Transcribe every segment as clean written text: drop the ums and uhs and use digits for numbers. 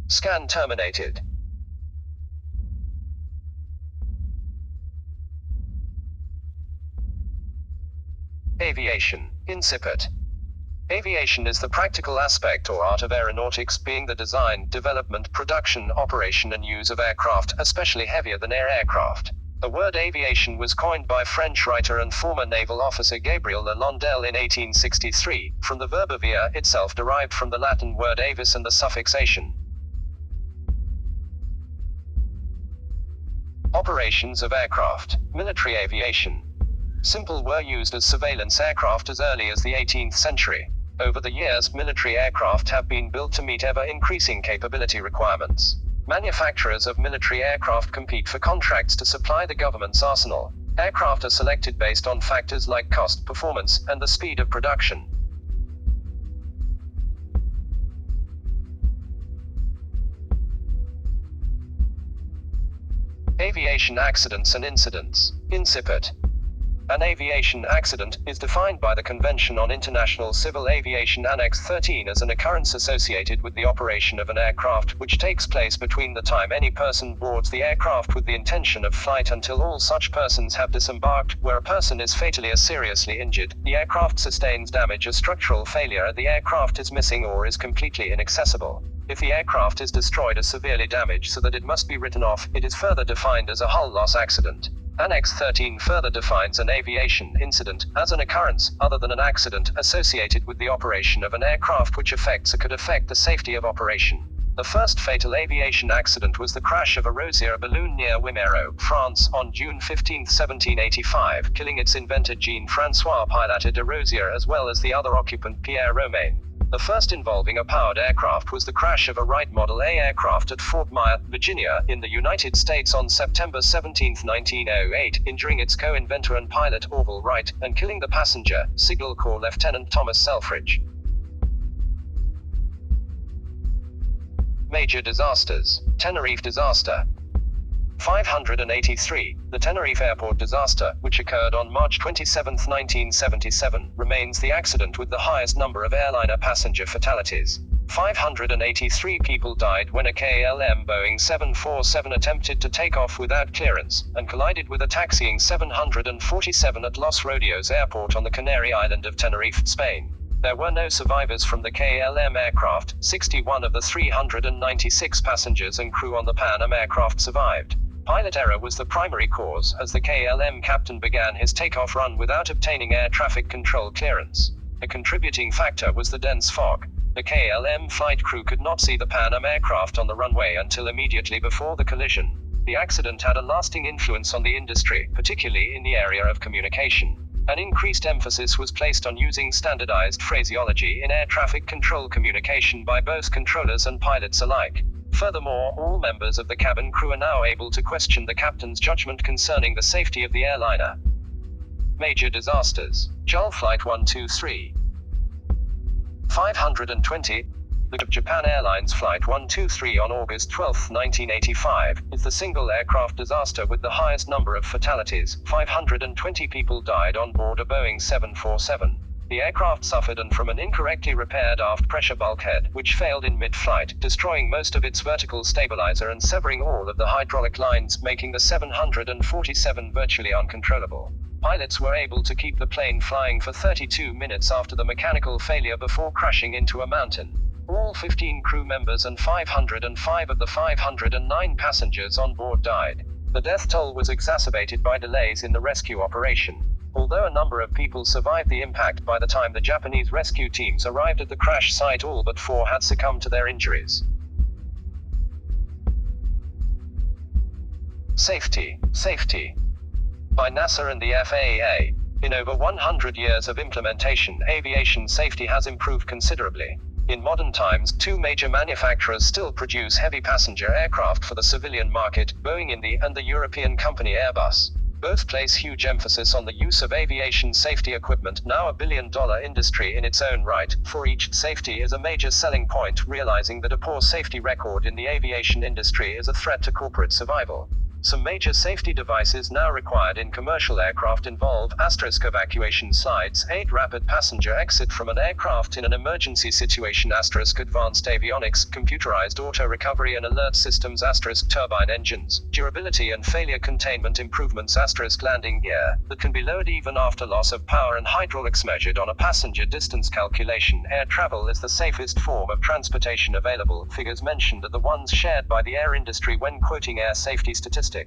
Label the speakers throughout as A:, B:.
A: Scan terminated. Aviation. Incipit. Aviation is the practical aspect or art of aeronautics, being the design, development, production, operation and use of aircraft, especially heavier than air aircraft. The word aviation was coined by French writer and former naval officer Gabriel Lalandel in 1863, from the verb avere, itself derived from the Latin word avis and the suffix ation. Operations of aircraft. Military aviation. Simple were used as surveillance aircraft as early as the 18th century. Over the years, military aircraft have been built to meet ever-increasing capability requirements. Manufacturers of military aircraft compete for contracts to supply the government's arsenal. Aircraft are selected based on factors like cost, performance, and the speed of production. Aviation accidents and incidents. Incipit. An aviation accident is defined by the Convention on International Civil Aviation Annex 13 as an occurrence associated with the operation of an aircraft which takes place between the time any person boards the aircraft with the intention of flight until all such persons have disembarked, where a person is fatally or seriously injured, the aircraft sustains damage or structural failure, the aircraft is missing or is completely inaccessible. If the aircraft is destroyed or severely damaged so that it must be written off, it is further defined as a hull loss accident. Annex 13 further defines an aviation incident as an occurrence, other than an accident, associated with the operation of an aircraft which affects or could affect the safety of operation. The first fatal aviation accident was the crash of a Rosier balloon near Wimereux, France, on June 15, 1785, killing its inventor Jean-François Pilote de Rosier as well as the other occupant Pierre Romain. The first involving a powered aircraft was the crash of a Wright Model A aircraft at Fort Myer, Virginia, in the United States on September 17, 1908, injuring its co-inventor and pilot Orville Wright, and killing the passenger, Signal Corps Lieutenant Thomas Selfridge. Major disasters. Tenerife disaster. 583. The Tenerife airport disaster, which occurred on March 27, 1977, remains the accident with the highest number of airliner passenger fatalities. 583 people died when a KLM Boeing 747 attempted to take off without clearance, and collided with a taxiing 747 at Los Rodeos Airport on the Canary Island of Tenerife, Spain. There were no survivors from the KLM aircraft. 61 of the 396 passengers and crew on the Pan Am aircraft survived. Pilot error was the primary cause, as the KLM captain began his takeoff run without obtaining air traffic control clearance. A contributing factor was the dense fog. The KLM flight crew could not see the Pan Am aircraft on the runway until immediately before the collision. The accident had a lasting influence on the industry, particularly in the area of communication. An increased emphasis was placed on using standardized phraseology in air traffic control communication by both controllers and pilots alike. Furthermore, all members of the cabin crew are now able to question the captain's judgment concerning the safety of the airliner. Major disasters. JAL Flight 123. 520. The Japan Airlines Flight 123 on August 12, 1985, is the single aircraft disaster with the highest number of fatalities. 520 people died on board a Boeing 747. The aircraft suffered from an incorrectly repaired aft pressure bulkhead, which failed in mid-flight, destroying most of its vertical stabilizer and severing all of the hydraulic lines, making the 747 virtually uncontrollable. Pilots were able to keep the plane flying for 32 minutes after the mechanical failure before crashing into a mountain. All 15 crew members and 505 of the 509 passengers on board died. The death toll was exacerbated by delays in the rescue operation. Although a number of people survived the impact, by the time the Japanese rescue teams arrived at the crash site, all but 4 had succumbed to their injuries. Safety. By NASA and the FAA. In over 100 years of implementation, aviation safety has improved considerably. In modern times, 2 major manufacturers still produce heavy passenger aircraft for the civilian market, Boeing Indy and the European company Airbus. Both place huge emphasis on the use of aviation safety equipment, now a billion-dollar industry in its own right. For each, safety is a major selling point, realizing that a poor safety record in the aviation industry is a threat to corporate survival. Some major safety devices now required in commercial aircraft involve evacuation sides, rapid passenger exit from an aircraft in an emergency situation, advanced avionics, computerized auto recovery and alert systems, turbine engines, durability and failure containment improvements, landing gear that can be lowered even after loss of power, and hydraulics measured on a passenger distance calculation. Air travel is the safest form of transportation available. Figures mentioned are the ones shared by the air industry when quoting air safety statistics.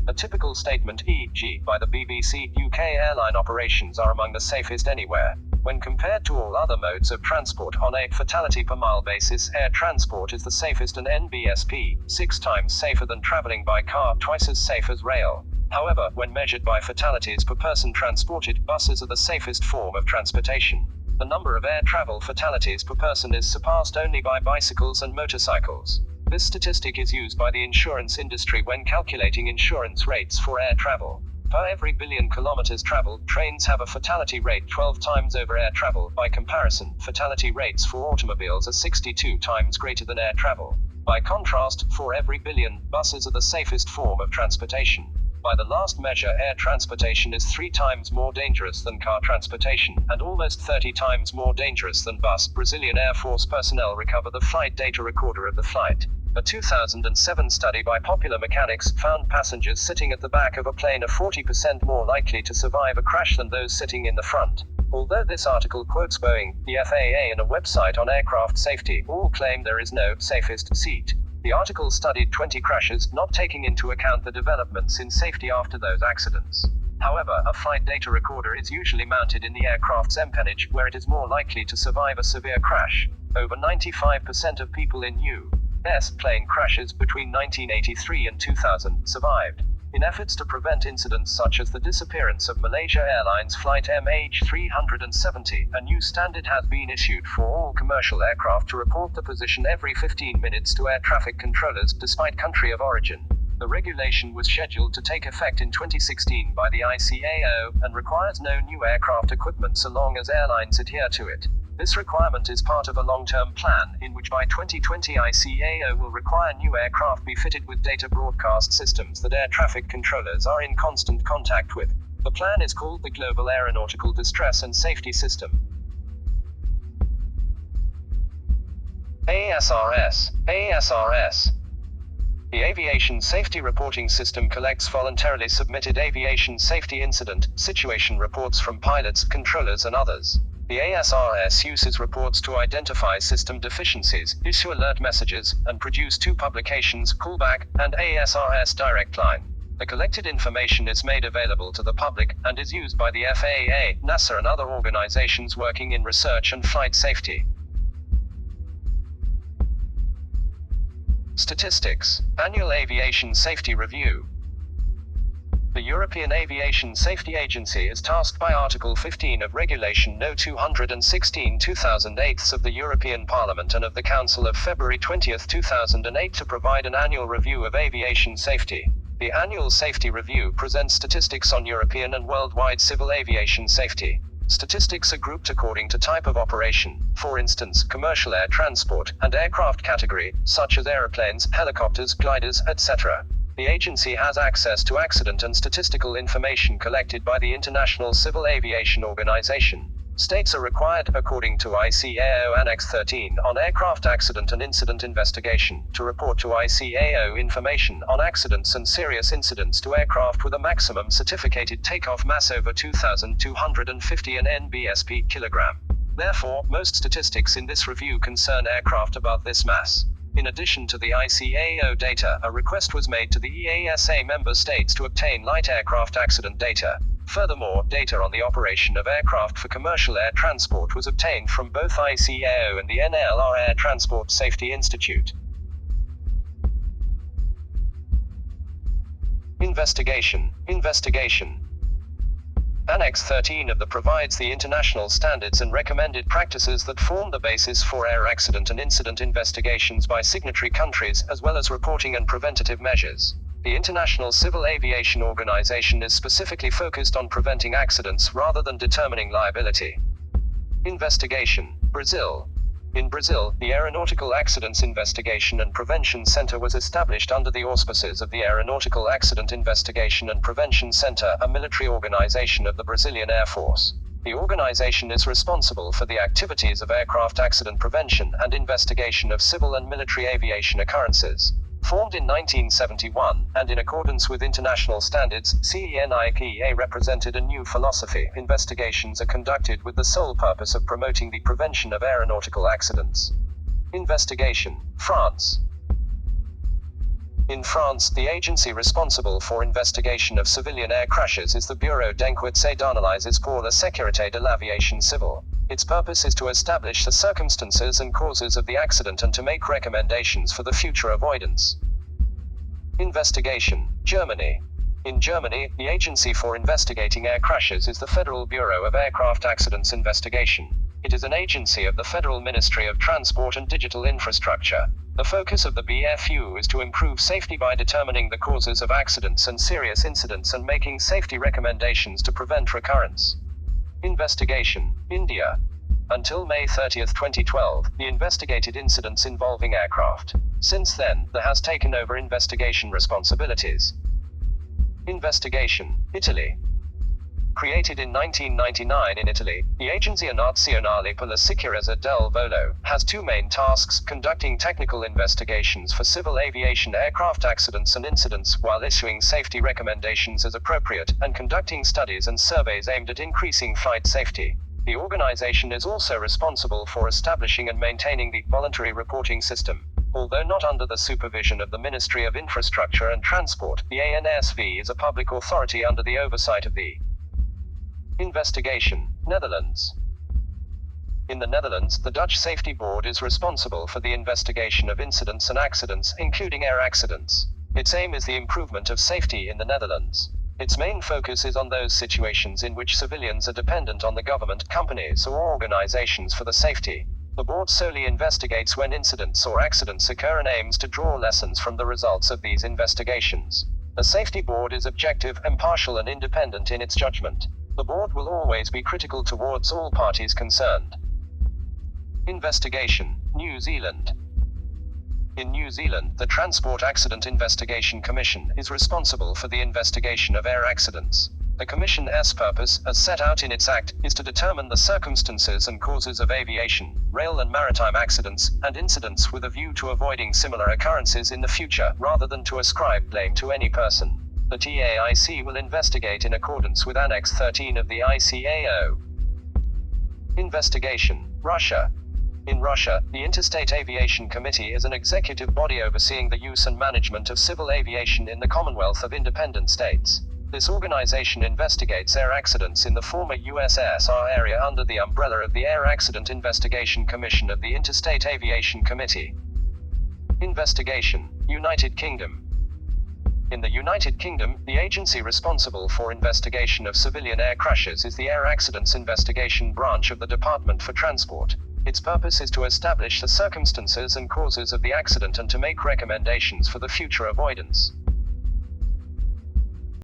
A: A typical statement, e.g., by the BBC, UK airline operations are among the safest anywhere. When compared to all other modes of transport on a fatality per mile basis, air transport is the safest, and NBSP, 6 times safer than traveling by car, twice as safe as rail. However, when measured by fatalities per person transported, buses are the safest form of transportation. The number of air travel fatalities per person is surpassed only by bicycles and motorcycles. This statistic is used by the insurance industry when calculating insurance rates for air travel. Per every billion kilometers traveled, trains have a fatality rate 12 times over air travel. By comparison, fatality rates for automobiles are 62 times greater than air travel. By contrast, for every billion, buses are the safest form of transportation. By the last measure, air transportation is 3 times more dangerous than car transportation, and almost 30 times more dangerous than bus. Brazilian Air Force personnel recover the flight data recorder of the flight. A 2007 study by Popular Mechanics found passengers sitting at the back of a plane are 40% more likely to survive a crash than those sitting in the front. Although this article quotes Boeing, the FAA and a website on aircraft safety, all claim there is no safest seat. The article studied 20 crashes, not taking into account the developments in safety after those accidents. However, a flight data recorder is usually mounted in the aircraft's empennage, where it is more likely to survive a severe crash. Over 95% of people in U.S. plane crashes between 1983 and 2000 survived. In efforts to prevent incidents such as the disappearance of Malaysia Airlines flight MH370, a new standard has been issued for all commercial aircraft to report the position every 15 minutes to air traffic controllers, despite country of origin. The regulation was scheduled to take effect in 2016 by the ICAO, and requires no new aircraft equipment so long as airlines adhere to it. This requirement is part of a long-term plan, in which by 2020 ICAO will require new aircraft be fitted with data broadcast systems that air traffic controllers are in constant contact with. The plan is called the Global Aeronautical Distress and Safety System. ASRS. The Aviation Safety Reporting System collects voluntarily submitted aviation safety incident situation reports from pilots, controllers and others. The ASRS uses reports to identify system deficiencies, issue alert messages, and produce 2 publications, Callback, and ASRS Direct Line. The collected information is made available to the public, and is used by the FAA, NASA and other organizations working in research and flight safety. Statistics. Annual Aviation Safety Review. The European Aviation Safety Agency is tasked by Article 15 of Regulation No. 216/2008 of the European Parliament and of the Council of February 20, 2008 to provide an annual review of aviation safety. The annual safety review presents statistics on European and worldwide civil aviation safety. Statistics are grouped according to type of operation, for instance, commercial air transport, and aircraft category, such as aeroplanes, helicopters, gliders, etc. The agency has access to accident and statistical information collected by the International Civil Aviation Organization. States are required, according to ICAO Annex 13, on aircraft accident and incident investigation, to report to ICAO information on accidents and serious incidents to aircraft with a maximum certificated takeoff mass over 2,250 NBSP kilogram. Therefore, most statistics in this review concern aircraft above this mass. In addition to the ICAO data, a request was made to the EASA member states to obtain light aircraft accident data. Furthermore, data on the operation of aircraft for commercial air transport was obtained from both ICAO and the NLR Air Transport Safety Institute. Investigation. Annex 13 of the provides the international standards and recommended practices that form the basis for air accident and incident investigations by signatory countries, as well as reporting and preventative measures. The International Civil Aviation Organization is specifically focused on preventing accidents rather than determining liability. Investigation. Brazil. In Brazil, the Aeronautical Accidents Investigation and Prevention Center was established under the auspices of the Aeronautical Accident Investigation and Prevention Center, a military organization of the Brazilian Air Force. The organization is responsible for the activities of aircraft accident prevention and investigation of civil and military aviation occurrences. Formed in 1971, and in accordance with international standards, CENIPA represented a new philosophy. Investigations are conducted with the sole purpose of promoting the prevention of aeronautical accidents. Investigation. France. In France, the agency responsible for investigation of civilian air crashes is the Bureau d'enquêtes et d'analyses pour la sécurité de l'aviation civile. Its purpose is to establish the circumstances and causes of the accident and to make recommendations for the future avoidance. Investigation. Germany. In Germany, the agency for investigating air crashes is the Federal Bureau of Aircraft Accidents Investigation. It is an agency of the Federal Ministry of Transport and Digital Infrastructure. The focus of the BFU is to improve safety by determining the causes of accidents and serious incidents and making safety recommendations to prevent recurrence. Investigation. India. Until May 30, 2012, the investigated incidents involving aircraft. Since then, there has taken over investigation responsibilities. Investigation. Italy. Created in 1999 in Italy, the Agenzia Nazionale per la Sicurezza del Volo has two main tasks: conducting technical investigations for civil aviation aircraft accidents and incidents while issuing safety recommendations as appropriate, and conducting studies and surveys aimed at increasing flight safety. The organization is also responsible for establishing and maintaining the voluntary reporting system. Although not under the supervision of the Ministry of Infrastructure and Transport, the ANSV is a public authority under the oversight of the Investigation. Netherlands. In the Netherlands, the Dutch Safety Board is responsible for the investigation of incidents and accidents, including air accidents. Its aim is the improvement of safety in the Netherlands. Its main focus is on those situations in which civilians are dependent on the government, companies, or organizations for the safety. The board solely investigates when incidents or accidents occur and aims to draw lessons from the results of these investigations. The Safety Board is objective, impartial, and independent in its judgment. The board will always be critical towards all parties concerned. Investigation. New Zealand. In New Zealand, the Transport Accident Investigation Commission is responsible for the investigation of air accidents. The Commission's purpose, as set out in its act, is to determine the circumstances and causes of aviation, rail and maritime accidents, and incidents with a view to avoiding similar occurrences in the future, rather than to ascribe blame to any person. The TAIC will investigate in accordance with Annex 13 of the ICAO. Investigation. Russia. In Russia, the Interstate Aviation Committee is an executive body overseeing the use and management of civil aviation in the Commonwealth of Independent States. This organization investigates air accidents in the former USSR area under the umbrella of the Air Accident Investigation Commission of the Interstate Aviation Committee. Investigation. United Kingdom. In the United Kingdom, the agency responsible for investigation of civilian air crashes is the Air Accidents Investigation Branch of the Department for Transport. Its purpose is to establish the circumstances and causes of the accident and to make recommendations for the future avoidance.